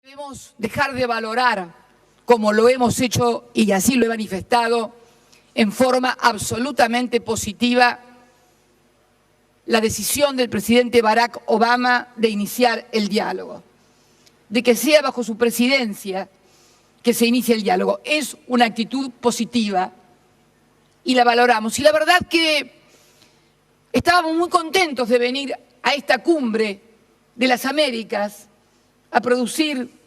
Debemos dejar de valorar, como lo hemos hecho y así lo he manifestado, en forma absolutamente positiva, la decisión del presidente Barack Obama de iniciar el diálogo, de que sea bajo su presidencia que se inicie el diálogo. Es una actitud positiva y la valoramos. Y la verdad que estábamos muy contentos de venir a esta cumbre de las Américas a producir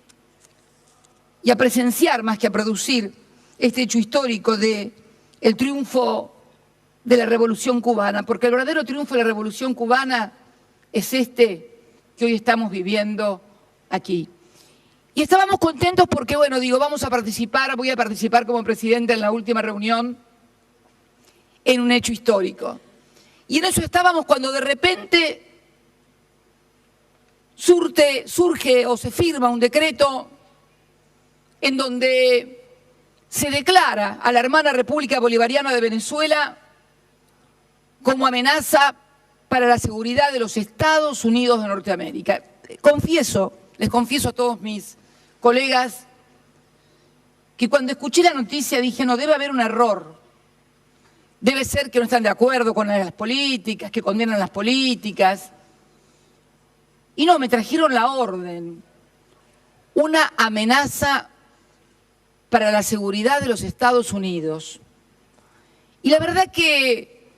y a presenciar, más que a producir, este hecho histórico del triunfo de la Revolución Cubana, porque el verdadero triunfo de la Revolución Cubana es este que hoy estamos viviendo aquí. Y estábamos contentos porque, bueno, digo, voy a participar como presidenta en la última reunión en un hecho histórico. Y en eso estábamos cuando de repente surge o se firma un decreto en donde se declara a la hermana República Bolivariana de Venezuela como amenaza para la seguridad de los Estados Unidos de Norteamérica. Les confieso a todos mis colegas que cuando escuché la noticia dije, no, debe haber un error. Debe ser que no están de acuerdo con las políticas, que condenan las políticas. Y no, me trajeron la orden. Una amenaza para la seguridad de los Estados Unidos. Y la verdad que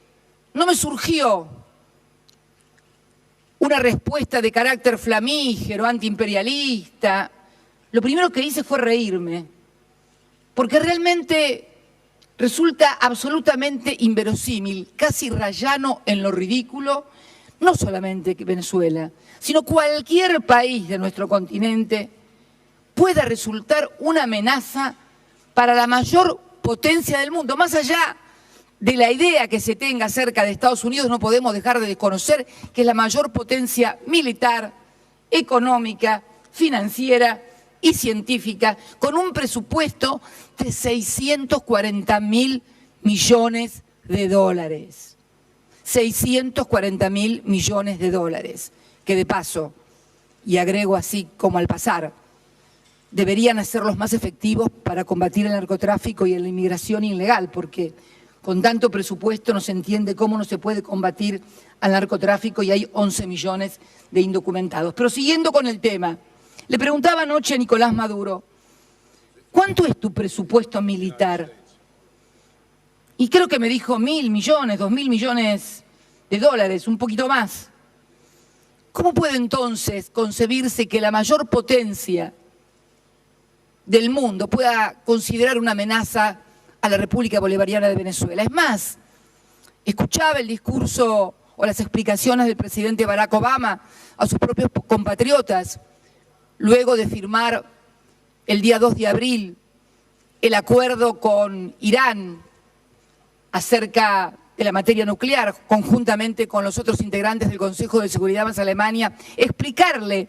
no me surgió una respuesta de carácter flamígero, antiimperialista. Lo primero que hice fue reírme, porque realmente resulta absolutamente inverosímil, casi rayano en lo ridículo, no solamente que Venezuela, sino cualquier país de nuestro continente pueda resultar una amenaza para la mayor potencia del mundo. Más allá de la idea que se tenga acerca de Estados Unidos, no podemos dejar de desconocer que es la mayor potencia militar, económica, financiera y científica, con un presupuesto de 640.000 millones de dólares. 640.000 millones de dólares, que de paso, y agrego así como al pasar, deberían hacerlos más efectivos para combatir el narcotráfico y la inmigración ilegal, porque con tanto presupuesto no se entiende cómo no se puede combatir al narcotráfico y hay 11 millones de indocumentados. Pero siguiendo con el tema, le preguntaba anoche a Nicolás Maduro, ¿cuánto es tu presupuesto militar? Y creo que me dijo 1.000 millones, 2.000 millones de dólares, un poquito más. ¿Cómo puede entonces concebirse que la mayor potencia del mundo pueda considerar una amenaza a la República Bolivariana de Venezuela? Es más, escuchaba el discurso o las explicaciones del presidente Barack Obama a sus propios compatriotas luego de firmar el día 2 de abril el acuerdo con Irán acerca de la materia nuclear, conjuntamente con los otros integrantes del Consejo de Seguridad más Alemania, explicarle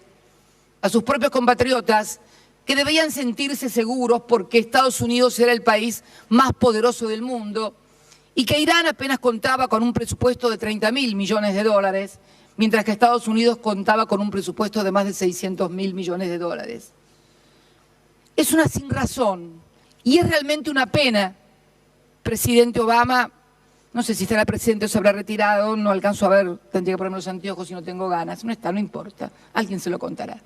a sus propios compatriotas que debían sentirse seguros porque Estados Unidos era el país más poderoso del mundo y que Irán apenas contaba con un presupuesto de 30.000 millones de dólares, mientras que Estados Unidos contaba con un presupuesto de más de 600.000 millones de dólares. Es una sinrazón y es realmente una pena, presidente Obama. No sé si estará presente o se habrá retirado, no alcanzo a ver, tendría que ponerme los anteojos si no tengo ganas. No está, no importa, alguien se lo contará.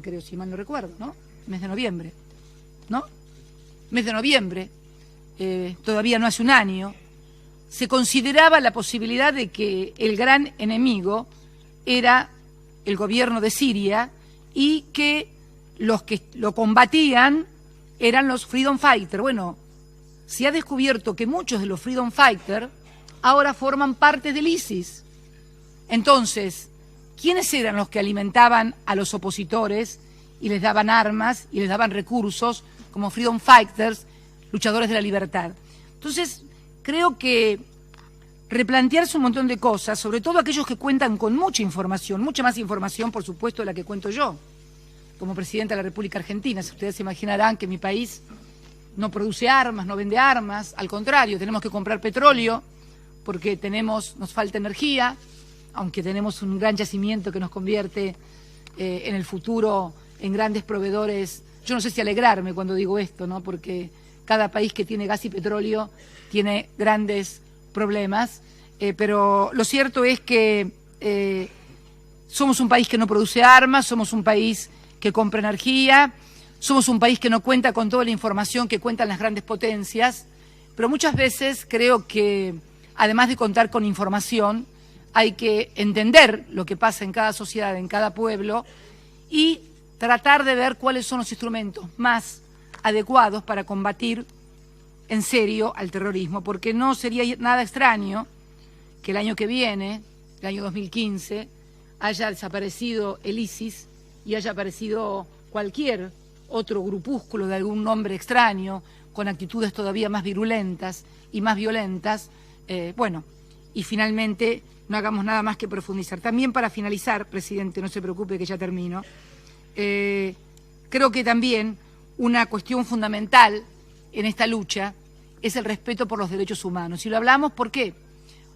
Creo, si mal no recuerdo, ¿no? Mes de noviembre, ¿no? Mes de noviembre, todavía no hace un año, se consideraba la posibilidad de que el gran enemigo era el gobierno de Siria y que los que lo combatían eran los Freedom Fighters. Bueno, se ha descubierto que muchos de los Freedom Fighters ahora forman parte del ISIS. Entonces, ¿quiénes eran los que alimentaban a los opositores y les daban armas y les daban recursos como Freedom Fighters, luchadores de la libertad? Entonces, creo que replantearse un montón de cosas, sobre todo aquellos que cuentan con mucha información, mucha más información, por supuesto, de la que cuento yo, como presidenta de la República Argentina. Si ustedes se imaginarán que mi país no produce armas, no vende armas, al contrario, tenemos que comprar petróleo porque nos falta energía, aunque tenemos un gran yacimiento que nos convierte en el futuro en grandes proveedores. Yo no sé si alegrarme cuando digo esto, ¿no? Porque cada país que tiene gas y petróleo tiene grandes problemas, pero lo cierto es que somos un país que no produce armas, somos un país que compra energía, somos un país que no cuenta con toda la información que cuentan las grandes potencias, pero muchas veces creo que, además de contar con información, hay que entender lo que pasa en cada sociedad, en cada pueblo, y tratar de ver cuáles son los instrumentos más adecuados para combatir en serio al terrorismo, porque no sería nada extraño que el año que viene, el año 2015, haya desaparecido el ISIS y haya aparecido cualquier otro grupúsculo de algún nombre extraño, con actitudes todavía más virulentas y más violentas, y finalmente no hagamos nada más que profundizar. También para finalizar, presidente, no se preocupe que ya termino, creo que también una cuestión fundamental en esta lucha es el respeto por los derechos humanos. Y lo hablamos, ¿por qué?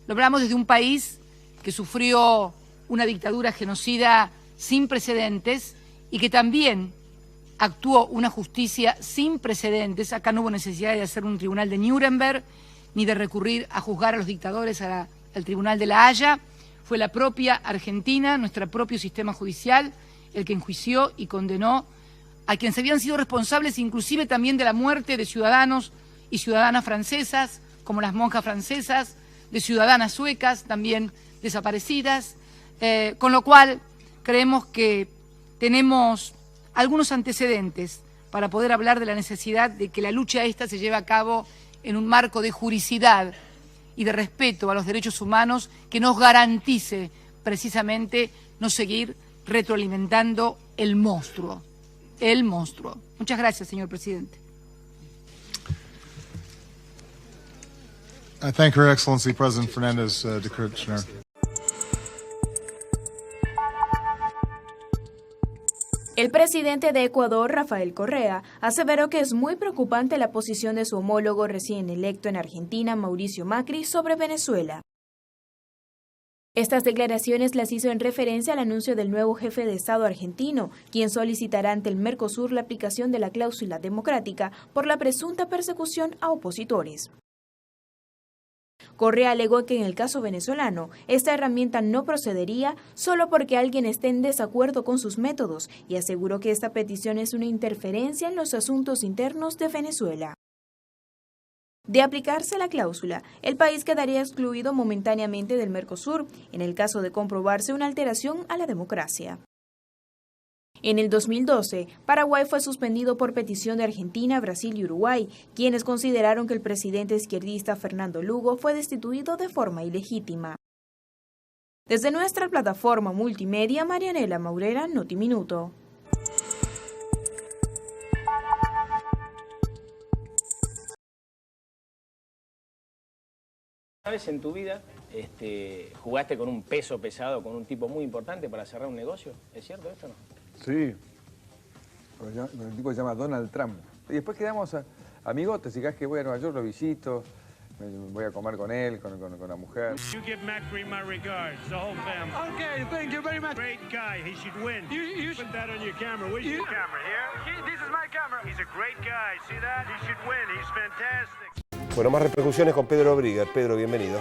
Lo hablamos desde un país que sufrió una dictadura genocida sin precedentes y que también actuó una justicia sin precedentes. Acá no hubo necesidad de hacer un tribunal de Nuremberg ni de recurrir a juzgar a los dictadores al Tribunal de La Haya. Fue la propia Argentina, nuestro propio sistema judicial, el que enjuició y condenó a quienes habían sido responsables inclusive también de la muerte de ciudadanos y ciudadanas francesas, como las monjas francesas, de ciudadanas suecas también desaparecidas, con lo cual creemos que tenemos algunos antecedentes para poder hablar de la necesidad de que la lucha esta se lleve a cabo en un marco de juricidad y de respeto a los derechos humanos que nos garantice precisamente no seguir retroalimentando el monstruo. El monstruo. Muchas gracias, señor presidente. I thank Her Excellency President Fernandez de Kirchner. El presidente de Ecuador, Rafael Correa, aseveró que es muy preocupante la posición de su homólogo recién electo en Argentina, Mauricio Macri, sobre Venezuela. Estas declaraciones las hizo en referencia al anuncio del nuevo jefe de Estado argentino, quien solicitará ante el Mercosur la aplicación de la cláusula democrática por la presunta persecución a opositores. Correa alegó que en el caso venezolano, esta herramienta no procedería solo porque alguien esté en desacuerdo con sus métodos y aseguró que esta petición es una interferencia en los asuntos internos de Venezuela. De aplicarse la cláusula, el país quedaría excluido momentáneamente del Mercosur en el caso de comprobarse una alteración a la democracia. En el 2012, Paraguay fue suspendido por petición de Argentina, Brasil y Uruguay, quienes consideraron que el presidente izquierdista Fernando Lugo fue destituido de forma ilegítima. Desde nuestra plataforma multimedia, Marianela Maurera, Notiminuto. ¿Una vez en tu vida jugaste con un peso pesado, con un tipo muy importante para cerrar un negocio? ¿Es cierto esto o no? Sí, con el tipo que se llama Donald Trump. Y después quedamos amigotes, y cada vez que voy a Nueva York lo visito, voy a comer con él, con la mujer. You give Macri my regards, the whole family. Okay, thank you very much. Great guy, he should win. You put that on your camera. Where's your camera? Here? This is my camera. He's a great guy, see that? He should win, he's fantastic. Bueno, más repercusiones con Pedro Brigger. Pedro, bienvenido.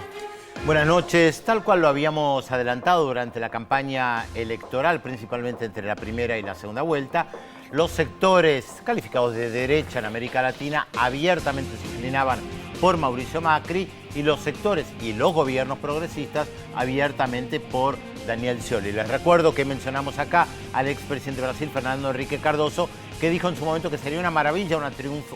Buenas noches. Tal cual lo habíamos adelantado durante la campaña electoral, principalmente entre la primera y la segunda vuelta, los sectores calificados de derecha en América Latina abiertamente se inclinaban por Mauricio Macri y los sectores y los gobiernos progresistas abiertamente por Daniel Scioli. Les recuerdo que mencionamos acá al expresidente de Brasil, Fernando Henrique Cardoso, que dijo en su momento que sería una maravilla,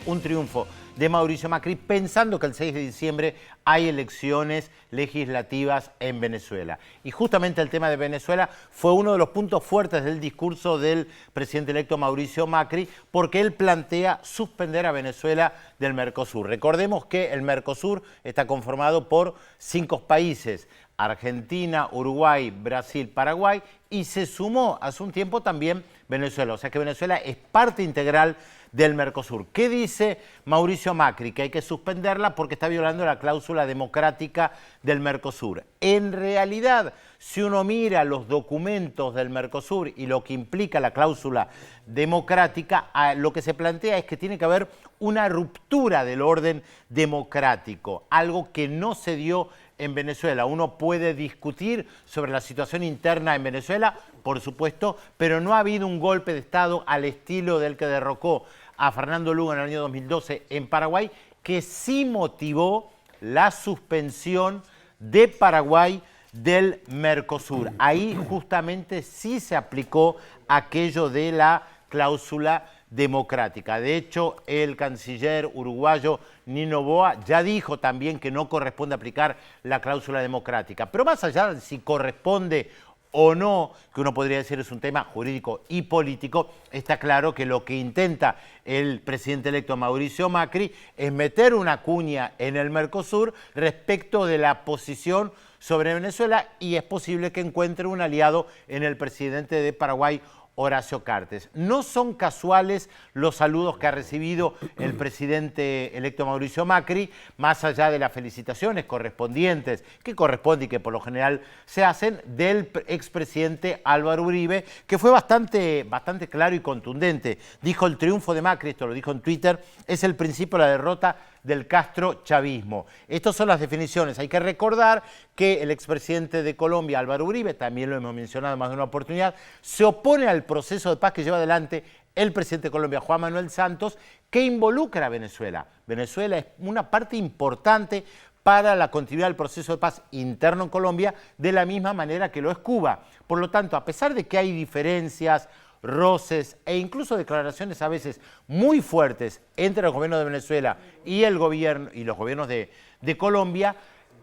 un triunfo de Mauricio Macri, pensando que el 6 de diciembre hay elecciones legislativas en Venezuela. Y justamente el tema de Venezuela fue uno de los puntos fuertes del discurso del presidente electo Mauricio Macri, porque él plantea suspender a Venezuela del Mercosur. Recordemos que el Mercosur está conformado por 5 países: Argentina, Uruguay, Brasil, Paraguay, y se sumó hace un tiempo también Venezuela. O sea que Venezuela es parte integral del Mercosur. ¿Qué dice Mauricio Macri? Que hay que suspenderla porque está violando la cláusula democrática del Mercosur. En realidad, si uno mira los documentos del Mercosur y lo que implica la cláusula democrática, lo que se plantea es que tiene que haber una ruptura del orden democrático, algo que no se dio en Venezuela. Uno puede discutir sobre la situación interna en Venezuela, por supuesto, pero no ha habido un golpe de Estado al estilo del que derrocó a Fernando Lugo en el año 2012 en Paraguay, que sí motivó la suspensión de Paraguay del Mercosur. Ahí justamente sí se aplicó aquello de la cláusula democrática. De hecho, el canciller uruguayo Nino Boa ya dijo también que no corresponde aplicar la cláusula democrática. Pero más allá de si corresponde o no, que uno podría decir es un tema jurídico y político, está claro que lo que intenta el presidente electo Mauricio Macri es meter una cuña en el Mercosur respecto de la posición sobre Venezuela, y es posible que encuentre un aliado en el presidente de Paraguay, Horacio Cartes. No son casuales los saludos que ha recibido el presidente electo Mauricio Macri, más allá de las felicitaciones correspondientes, que corresponde y que por lo general se hacen, del expresidente Álvaro Uribe, que fue bastante claro y contundente. Dijo: el triunfo de Macri, esto lo dijo en Twitter, es el principio de la derrota del Castro-chavismo. Estas son las definiciones. Hay que recordar que el expresidente de Colombia, Álvaro Uribe, también lo hemos mencionado en más de una oportunidad, se opone al proceso de paz que lleva adelante el presidente de Colombia, Juan Manuel Santos, que involucra a Venezuela. Venezuela es una parte importante para la continuidad del proceso de paz interno en Colombia, de la misma manera que lo es Cuba. Por lo tanto, a pesar de que hay diferencias, roces e incluso declaraciones a veces muy fuertes entre el gobierno de Venezuela y el gobierno y los gobiernos de Colombia,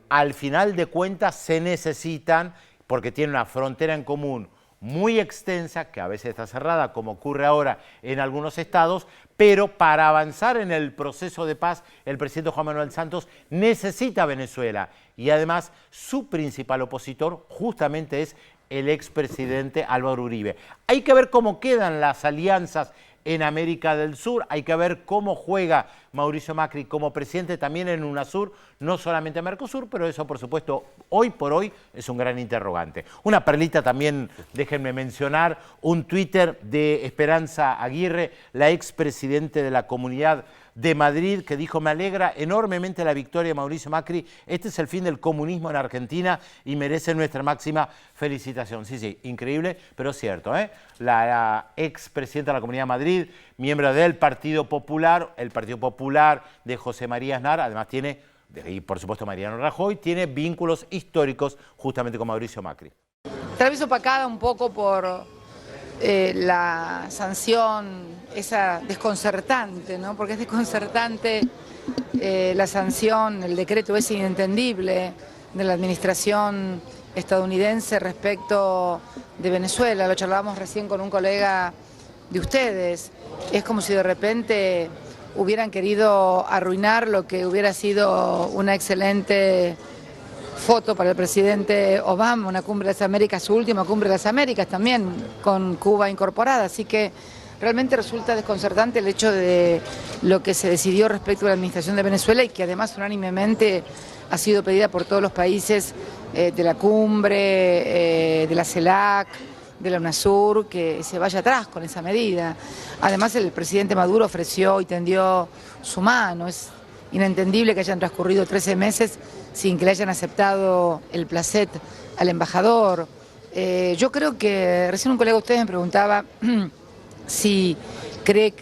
al final de cuentas se necesitan, porque tienen una frontera en común muy extensa, que a veces está cerrada, como ocurre ahora en algunos estados, pero para avanzar en el proceso de paz, el presidente Juan Manuel Santos necesita a Venezuela, y además su principal opositor justamente es el expresidente Álvaro Uribe. Hay que ver cómo quedan las alianzas en América del Sur, hay que ver cómo juega Mauricio Macri como presidente también en UNASUR, no solamente en Mercosur, pero eso por supuesto hoy por hoy es un gran interrogante. Una perlita también, déjenme mencionar, un Twitter de Esperanza Aguirre, la expresidente de la Comunidad de Madrid, que dijo: me alegra enormemente la victoria de Mauricio Macri, este es el fin del comunismo en Argentina y merece nuestra máxima felicitación. Sí, increíble, pero cierto, ¿eh? La expresidenta de la Comunidad de Madrid, miembro del Partido Popular, el Partido Popular de José María Aznar, además tiene, y por supuesto Mariano Rajoy, tiene vínculos históricos justamente con Mauricio Macri. Tal vez opacada un poco por la sanción, esa desconcertante, ¿no? Porque es desconcertante la sanción, el decreto ese inentendible de la administración estadounidense respecto de Venezuela. Lo charlábamos recién con un colega de ustedes. Es como si de repente hubieran querido arruinar lo que hubiera sido una excelente foto para el presidente Obama, una cumbre de las Américas, su última cumbre de las Américas también, con Cuba incorporada. Así que realmente resulta desconcertante el hecho de lo que se decidió respecto a la administración de Venezuela, y que además unánimemente ha sido pedida por todos los países de la cumbre, de la CELAC, de la UNASUR, que se vaya atrás con esa medida. Además, el presidente Maduro ofreció y tendió su mano. Es inentendible que hayan transcurrido 13 meses sin que le hayan aceptado el placet al embajador. Yo creo que, recién un colega de ustedes me preguntaba si creo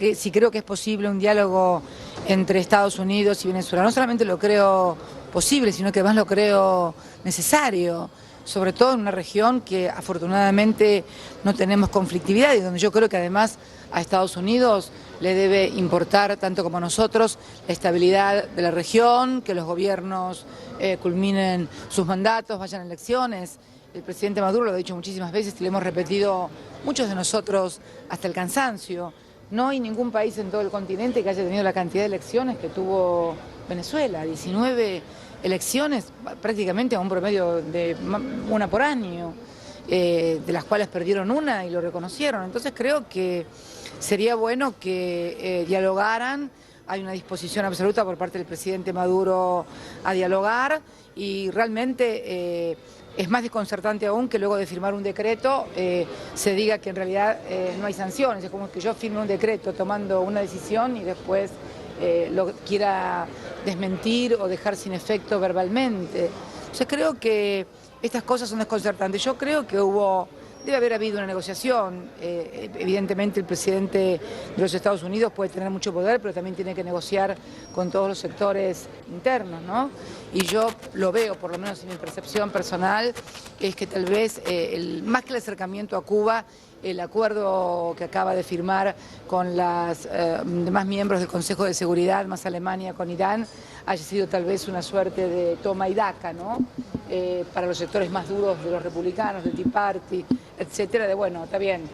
que es posible un diálogo entre Estados Unidos y Venezuela. No solamente lo creo posible, sino que además lo creo necesario, sobre todo en una región que afortunadamente no tenemos conflictividad, y donde yo creo que además a Estados Unidos le debe importar, tanto como a nosotros, la estabilidad de la región, que los gobiernos culminen sus mandatos, vayan a elecciones. El presidente Maduro lo ha dicho muchísimas veces y le hemos repetido muchos de nosotros hasta el cansancio. No hay ningún país en todo el continente que haya tenido la cantidad de elecciones que tuvo Venezuela, 19 elecciones prácticamente a un promedio de una por año, de las cuales perdieron una y lo reconocieron. Entonces creo que sería bueno que dialogaran. Hay una disposición absoluta por parte del presidente Maduro a dialogar y realmente es más desconcertante aún que luego de firmar un decreto se diga que en realidad no hay sanciones. Es como que yo firme un decreto tomando una decisión y después lo quiera desmentir o dejar sin efecto verbalmente. Entonces creo que estas cosas son desconcertantes. Yo creo que debe haber habido una negociación. Evidentemente el presidente de los Estados Unidos puede tener mucho poder, pero también tiene que negociar con todos los sectores internos, ¿no? Y yo lo veo, por lo menos en mi percepción personal, es que tal vez más que el acercamiento a Cuba, el acuerdo que acaba de firmar con los demás miembros del Consejo de Seguridad, más Alemania con Irán, haya sido tal vez una suerte de toma y daca, ¿no? Para los sectores más duros de los republicanos, del Tea Party, etcétera, de bueno, está bien,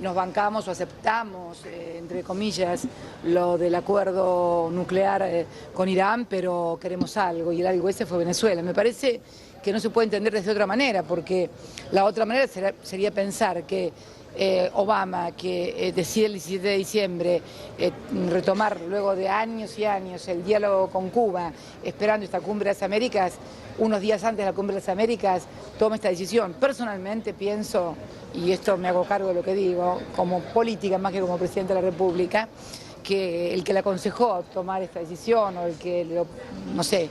nos bancamos o aceptamos, entre comillas, lo del acuerdo nuclear con Irán, pero queremos algo, y el algo ese fue Venezuela. Me parece que no se puede entender desde otra manera, porque la otra manera sería pensar que Obama, que decide el 17 de diciembre retomar luego de años y años el diálogo con Cuba, esperando esta cumbre de las Américas, unos días antes de la cumbre de las Américas, toma esta decisión. Personalmente pienso, y esto me hago cargo de lo que digo, como política más que como presidente de la República, que el que le aconsejó tomar esta decisión o el que, no sé,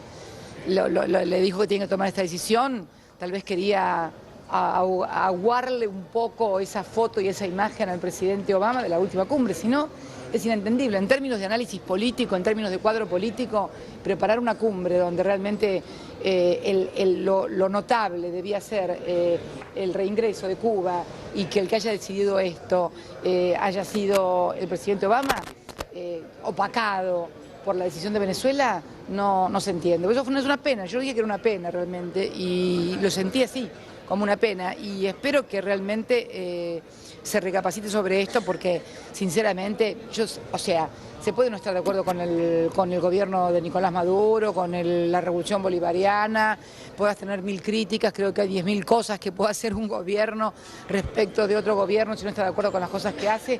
le dijo que tiene que tomar esta decisión, tal vez quería aguarle un poco esa foto y esa imagen al presidente Obama de la última cumbre, si no es inentendible. En términos de análisis político, en términos de cuadro político, preparar una cumbre donde realmente lo notable debía ser el reingreso de Cuba y que el que haya decidido esto haya sido el presidente Obama, opacado por la decisión de Venezuela, no se entiende. Eso no es una pena, yo dije que era una pena realmente y lo sentí así, como una pena, y espero que realmente se recapacite sobre esto porque sinceramente, se puede no estar de acuerdo con el gobierno de Nicolás Maduro, con la revolución bolivariana, puedas tener 1000 críticas, creo que hay 10.000 cosas que pueda hacer un gobierno respecto de otro gobierno si no está de acuerdo con las cosas que hace,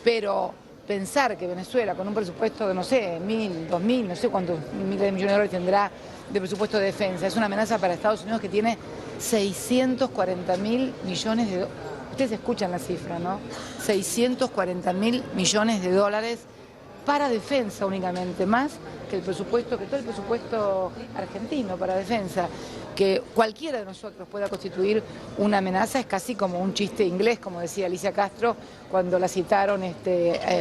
pero pensar que Venezuela con un presupuesto de, no sé, 1.000, 2.000, no sé cuántos miles de millones de dólares tendrá de presupuesto de defensa, es una amenaza para Estados Unidos que tiene 640.000 millones de dólares. Ustedes escuchan la cifra, ¿no? 640.000 millones de dólares para defensa únicamente, más que todo el presupuesto argentino para defensa. Que cualquiera de nosotros pueda constituir una amenaza es casi como un chiste inglés, como decía Alicia Castro cuando la citaron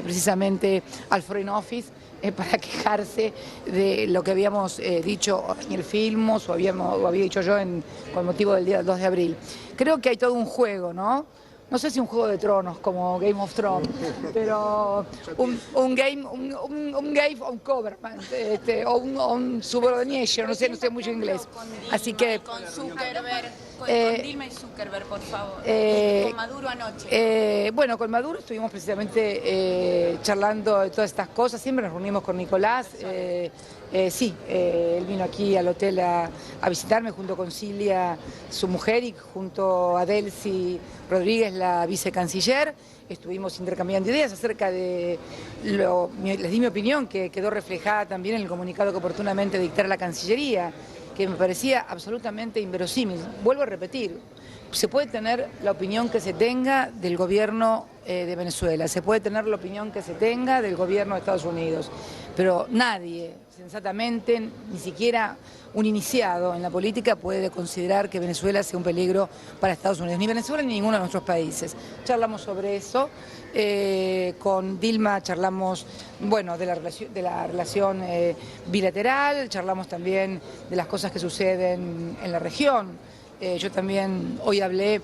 precisamente al Foreign Office para quejarse de lo que habíamos dicho en el Filmos o había dicho yo con motivo del día del 2 de abril. Creo que hay todo un juego, ¿no? No sé si un Juego de Tronos como Game of Thrones, pero un game of government, o un subordination, no sé mucho inglés. Así que con Zuckerberg, con Dilma y Zuckerberg, por favor. Con Maduro anoche. Bueno, con Maduro estuvimos precisamente charlando de todas estas cosas, siempre nos reunimos con Nicolás. Sí, él vino aquí al hotel a visitarme junto con Cilia, su mujer, y junto a Delcy Rodríguez, la vicecanciller. Estuvimos intercambiando ideas acerca de les di mi opinión, que quedó reflejada también en el comunicado que oportunamente dictara la Cancillería, que me parecía absolutamente inverosímil. Vuelvo a repetir, se puede tener la opinión que se tenga del gobierno de Venezuela, se puede tener la opinión que se tenga del gobierno de Estados Unidos, pero nadie, sensatamente, ni siquiera un iniciado en la política puede considerar que Venezuela sea un peligro para Estados Unidos, ni Venezuela ni ninguno de nuestros países. Charlamos sobre eso, con Dilma charlamos, bueno, de la relación bilateral, charlamos también de las cosas que suceden en la región. Yo también hoy hablé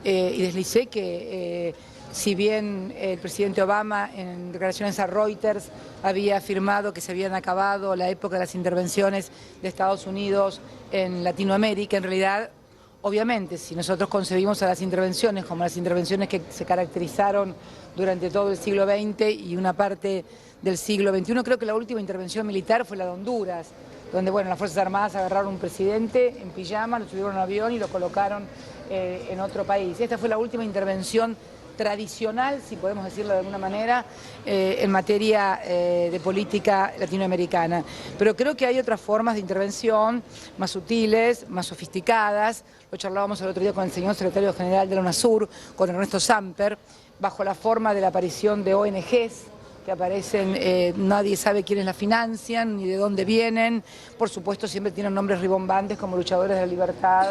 y deslicé que si bien el presidente Obama en declaraciones a Reuters había afirmado que se habían acabado la época de las intervenciones de Estados Unidos en Latinoamérica, en realidad, obviamente, si nosotros concebimos a las intervenciones como las intervenciones que se caracterizaron durante todo el siglo XX y una parte del siglo XXI, creo que la última intervención militar fue la de Honduras, donde bueno, las Fuerzas Armadas agarraron un presidente en pijama, lo subieron a un avión y lo colocaron en otro país. Esta fue la última intervención tradicional, si podemos decirlo de alguna manera, en materia de política latinoamericana. Pero creo que hay otras formas de intervención más sutiles, más sofisticadas. Lo charlábamos el otro día con el señor secretario general de la UNASUR, con Ernesto Samper, bajo la forma de la aparición de ONGs que aparecen, nadie sabe quiénes las financian ni de dónde vienen. Por supuesto siempre tienen nombres rimbombantes como luchadores de la libertad,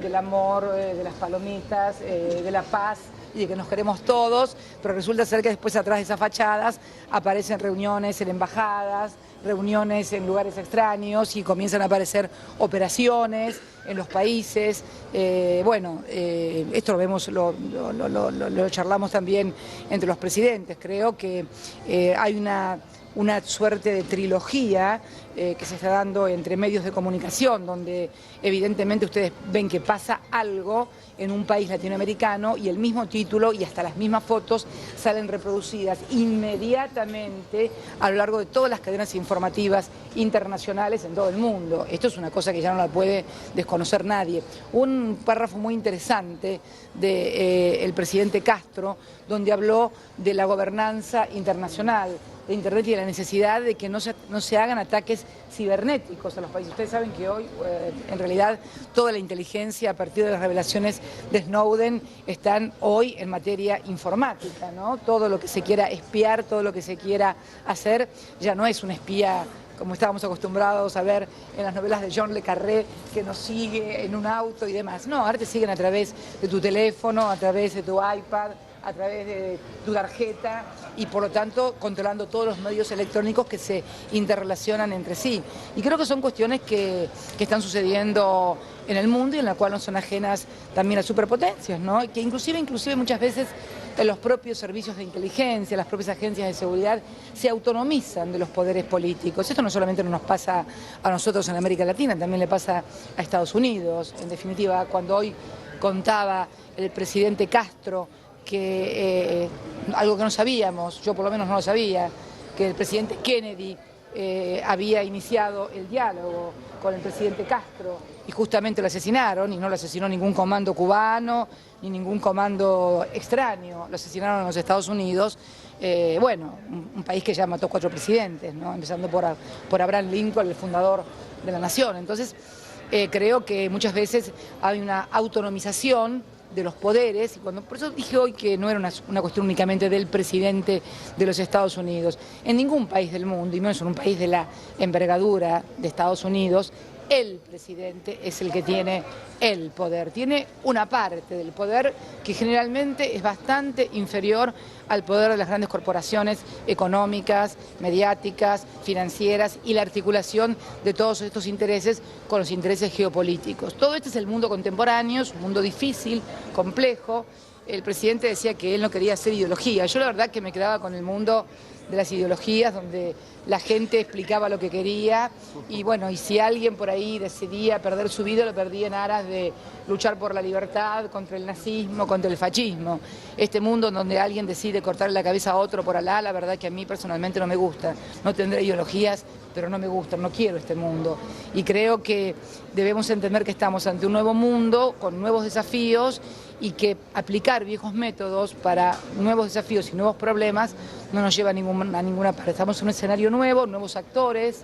del amor, de las palomitas, de la paz y de que nos queremos todos, pero resulta ser que después atrás de esas fachadas aparecen reuniones en embajadas, reuniones en lugares extraños y comienzan a aparecer operaciones en los países. Esto lo vemos, lo charlamos también entre los presidentes. Creo que hay una suerte de trilogía que se está dando entre medios de comunicación, donde evidentemente ustedes ven que pasa algo en un país latinoamericano y el mismo título y hasta las mismas fotos salen reproducidas inmediatamente a lo largo de todas las cadenas informativas internacionales en todo el mundo. Esto es una cosa que ya no la puede desconocer nadie. Un párrafo muy interesante del presidente Castro, donde habló de la gobernanza internacional de Internet y de la necesidad de que no se hagan ataques cibernéticos a los países. Ustedes saben que hoy, en realidad, toda la inteligencia a partir de las revelaciones de Snowden están hoy en materia informática, ¿no? Todo lo que se quiera espiar, todo lo que se quiera hacer, ya no es un espía como estábamos acostumbrados a ver en las novelas de John le Carré, que nos sigue en un auto y demás. No, ahora te siguen a través de tu teléfono, a través de tu iPad, a través de tu tarjeta y por lo tanto controlando todos los medios electrónicos que se interrelacionan entre sí. Y creo que son cuestiones que están sucediendo en el mundo y en la cual no son ajenas también a superpotencias, ¿no? Que inclusive muchas veces los propios servicios de inteligencia, las propias agencias de seguridad se autonomizan de los poderes políticos. Esto no solamente nos pasa a nosotros en América Latina, también le pasa a Estados Unidos. En definitiva, cuando hoy contaba el presidente Castro que algo que no sabíamos, yo por lo menos no lo sabía, que el presidente Kennedy había iniciado el diálogo con el presidente Castro y justamente lo asesinaron, y no lo asesinó ningún comando cubano ni ningún comando extraño, lo asesinaron en los Estados Unidos, un país que ya mató 4 presidentes, ¿no? Empezando por Abraham Lincoln, el fundador de la nación. Entonces creo que muchas veces hay una autonomización de los poderes, y por eso dije hoy que no era una cuestión únicamente del presidente de los Estados Unidos. En ningún país del mundo, y menos en un país de la envergadura de Estados Unidos, el presidente es el que tiene el poder. Tiene una parte del poder que generalmente es bastante inferior al poder de las grandes corporaciones económicas, mediáticas, financieras y la articulación de todos estos intereses con los intereses geopolíticos. Todo este es el mundo contemporáneo, es un mundo difícil, complejo. El presidente decía que él no quería hacer ideología. Yo la verdad que me quedaba con el mundo de las ideologías, donde la gente explicaba lo que quería y y si alguien por ahí decidía perder su vida, lo perdía en aras de luchar por la libertad, contra el nazismo, contra el fascismo. Este mundo en donde alguien decide cortarle la cabeza a otro por Alá, la verdad que a mí personalmente no me gusta. No tendré ideologías, pero no me gustan, no quiero este mundo. Y creo que debemos entender que estamos ante un nuevo mundo, con nuevos desafíos, y que aplicar viejos métodos para nuevos desafíos y nuevos problemas no nos lleva a ninguna parte. Estamos en un escenario nuevo, nuevos actores,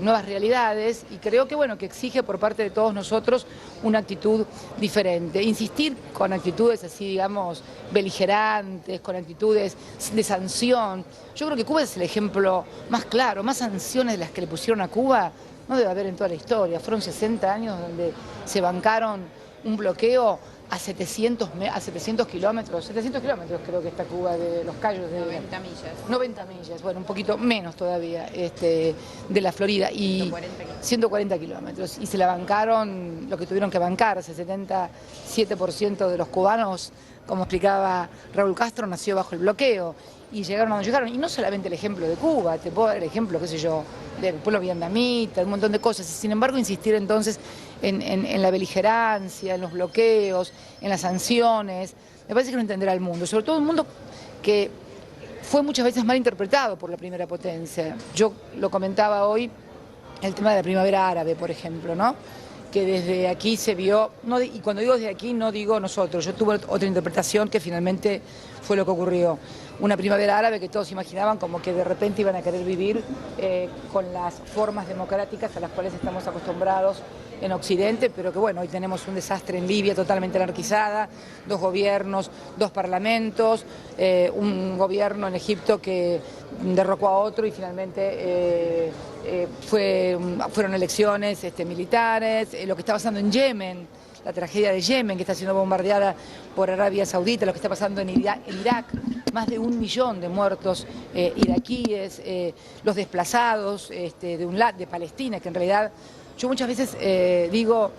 nuevas realidades, y creo que exige por parte de todos nosotros una actitud diferente. Insistir con actitudes así, digamos, beligerantes, con actitudes de sanción. Yo creo que Cuba es el ejemplo más claro, más sanciones de las que le pusieron a Cuba no debe haber en toda la historia. Fueron 60 años donde se bancaron un bloqueo a 700 kilómetros, 700 kilómetros creo que está Cuba de Los Cayos. 90 millas. 90 millas, bueno, un poquito menos todavía, de la Florida. Y 140 kilómetros. Y se la bancaron lo que tuvieron que bancarse, el 77% de los cubanos, como explicaba Raúl Castro, nació bajo el bloqueo. Y llegaron a donde llegaron. Y no solamente el ejemplo de Cuba, te puedo dar el ejemplo, qué sé yo, del pueblo vietnamita, un montón de cosas. Y sin embargo, insistir entonces en la beligerancia, en los bloqueos, en las sanciones, me parece que no entenderá el mundo. Sobre todo un mundo que fue muchas veces mal interpretado por la primera potencia. Yo lo comentaba hoy el tema de la primavera árabe, por ejemplo, ¿no? Que desde aquí se vio, y cuando digo desde aquí no digo nosotros, yo tuve otra interpretación que finalmente fue lo que ocurrió. Una primavera árabe que todos imaginaban como que de repente iban a querer vivir con las formas democráticas a las cuales estamos acostumbrados en Occidente, pero que bueno, hoy tenemos un desastre en Libia totalmente anarquizada, 2 gobiernos, 2 parlamentos, un gobierno en Egipto que derrocó a otro y finalmente fueron elecciones militares, lo que está pasando en Yemen, la tragedia de Yemen, que está siendo bombardeada por Arabia Saudita, lo que está pasando en Irak, más de 1 millón de muertos iraquíes, los desplazados de Palestina, que en realidad yo muchas veces digo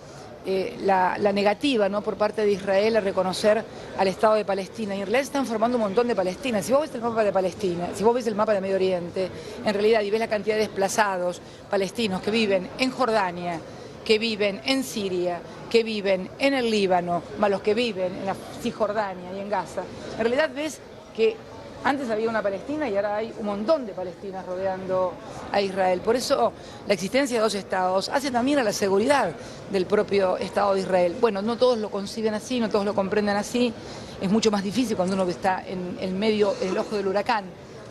la negativa, ¿no?, por parte de Israel a reconocer al Estado de Palestina, y en realidad están formando un montón de Palestinas. Si vos ves el mapa de Palestina, si vos ves el mapa de Medio Oriente, en realidad, y ves la cantidad de desplazados palestinos que viven en Jordania, que viven en Siria, que viven en el Líbano, más los que viven en la Cisjordania y en Gaza, en realidad ves que antes había una Palestina y ahora hay un montón de Palestinas rodeando a Israel. Por eso la existencia de 2 estados hace también a la seguridad del propio Estado de Israel. Bueno, no todos lo conciben así, no todos lo comprenden así. Es mucho más difícil cuando uno está en el medio, en el ojo del huracán,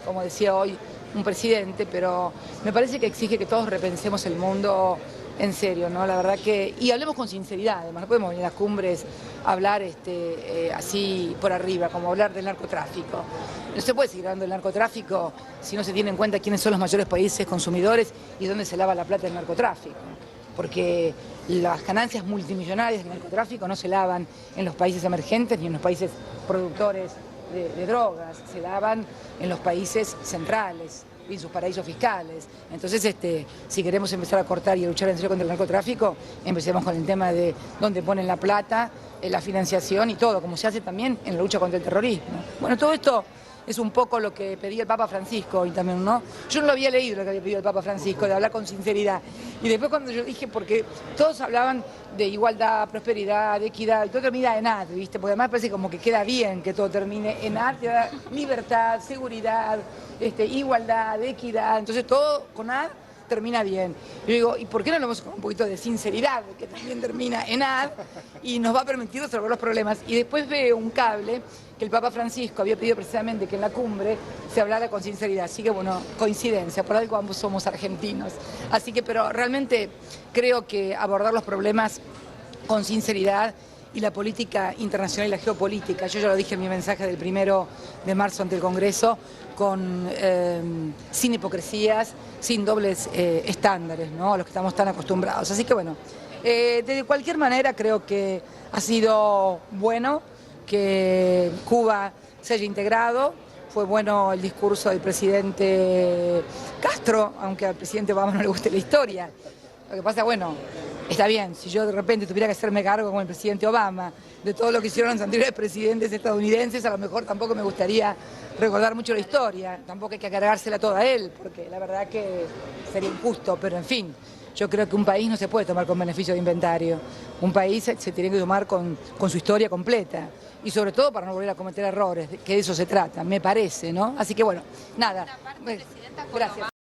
como decía hoy un presidente, pero me parece que exige que todos repensemos el mundo en serio, ¿no? La verdad que, y hablemos con sinceridad, además, no podemos venir a las cumbres a hablar así por arriba, como hablar del narcotráfico. No se puede seguir hablando del narcotráfico si no se tiene en cuenta quiénes son los mayores países consumidores y dónde se lava la plata del narcotráfico. Porque las ganancias multimillonarias del narcotráfico no se lavan en los países emergentes ni en los países productores de drogas, se lavan en los países centrales y sus paraísos fiscales. Entonces, si queremos empezar a cortar y a luchar en serio contra el narcotráfico, empecemos con el tema de dónde ponen la plata, la financiación y todo, como se hace también en la lucha contra el terrorismo. Bueno, todo esto es un poco lo que pedía el Papa Francisco hoy también, ¿no? Yo no lo había leído lo que había pedido el Papa Francisco, de hablar con sinceridad. Y después cuando yo dije, porque todos hablaban de igualdad, prosperidad, de equidad, y todo termina en ad, ¿viste? Porque además parece como que queda bien que todo termine en ad, que da libertad, seguridad, igualdad, equidad, entonces todo con ad termina bien. Yo digo, ¿y por qué no hablamos con un poquito de sinceridad, que también termina en ad y nos va a permitir resolver los problemas? Y después veo un cable que el Papa Francisco había pedido precisamente que en la cumbre se hablara con sinceridad. Así que bueno, coincidencia, por algo ambos somos argentinos. Así que, pero realmente creo que abordar los problemas con sinceridad y la política internacional y la geopolítica, yo ya lo dije en mi mensaje del 1 de marzo ante el Congreso, sin hipocresías, sin dobles estándares, ¿no?, a los que estamos tan acostumbrados. Así que bueno, de cualquier manera creo que ha sido bueno que Cuba se haya integrado. Fue bueno el discurso del presidente Castro, aunque al presidente Obama no le guste la historia. Lo que pasa, bueno, está bien, si yo de repente tuviera que hacerme cargo con el presidente Obama de todo lo que hicieron los anteriores presidentes estadounidenses, a lo mejor tampoco me gustaría recordar mucho la historia, tampoco hay que cargársela toda a él, porque la verdad que sería injusto, pero en fin, yo creo que un país no se puede tomar con beneficio de inventario, un país se tiene que tomar con su historia completa, y sobre todo para no volver a cometer errores, que de eso se trata, me parece, ¿no? Así que bueno, nada, gracias.